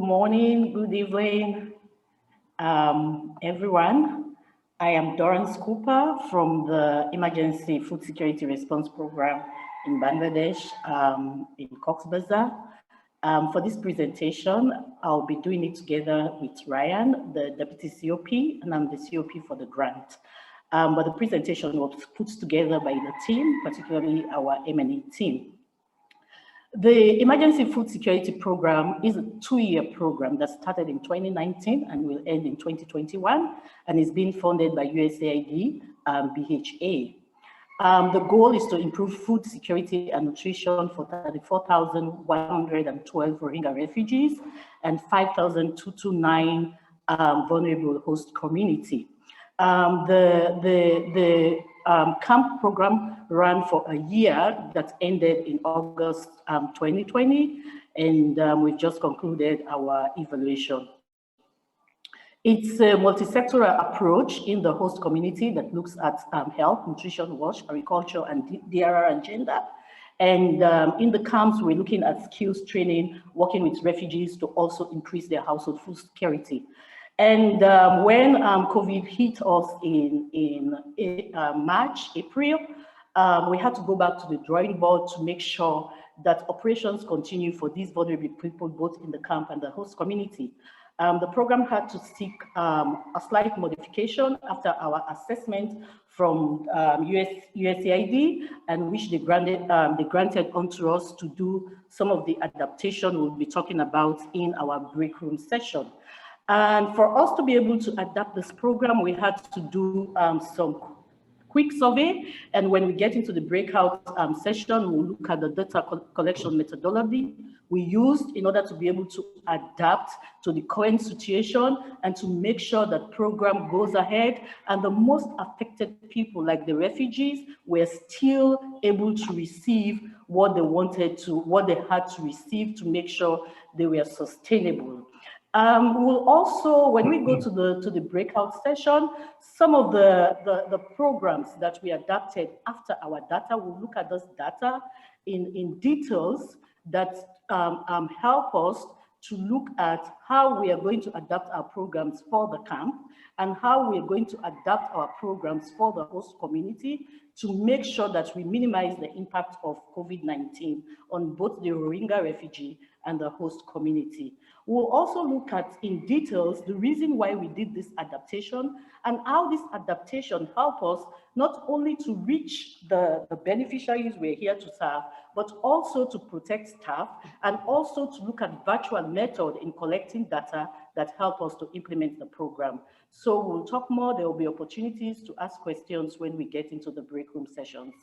morning, good evening, everyone. I am Dorrance Cooper from the Emergency Food Security Response Program in Bangladesh, in Cox's Bazar. For this presentation, I'll be doing it together with Ryan, the Deputy COP, and I'm the COP for the grant. But the presentation was put together by the team, particularly our M&E team. The Emergency Food Security Program is a 2-year program that started in 2019 and will end in 2021, and is being funded by USAID and BHA. The goal is to improve food security and nutrition for 34,112 Rohingya refugees and 5,229 vulnerable host community. The camp program ran for a year that ended in August 2020, and we've just concluded our evaluation. It's a multi-sectoral approach in the host community that looks at health, nutrition, wash, agriculture, and DRR and gender. And in the camps, we're looking at skills training, working with refugees to also increase their household food security. And when COVID hit us in March, April, we had to go back to the drawing board to make sure that operations continue for these vulnerable people, both in the camp and the host community. The program had to seek a slight modification after our assessment from USAID, and which they granted onto us to do some of the adaptation we'll be talking about in our break room session. And for us to be able to adapt this program, we had to do some quick survey. And when we get into the breakout session, we'll look at the data collection methodology we used in order to be able to adapt to the current situation and to make sure that program goes ahead. And the most affected people, like the refugees, were still able to receive what they wanted to, what they had to receive to make sure they were sustainable. We'll also, when we go to the breakout session, some of the programs that we adapted after our data, we'll look at this data in details that help us to look at how we are going to adapt our programs for the camp and how we are going to adapt our programs for the host community to make sure that we minimize the impact of COVID-19 on both the Rohingya refugee and the host community. We'll also look at in details the reason why we did this adaptation and how this adaptation help us not only to reach the beneficiaries we're here to serve, but also to protect staff and also to look at virtual method in collecting data that help us to implement the program. So we'll talk more. There will be opportunities to ask questions when we get into the break room sessions.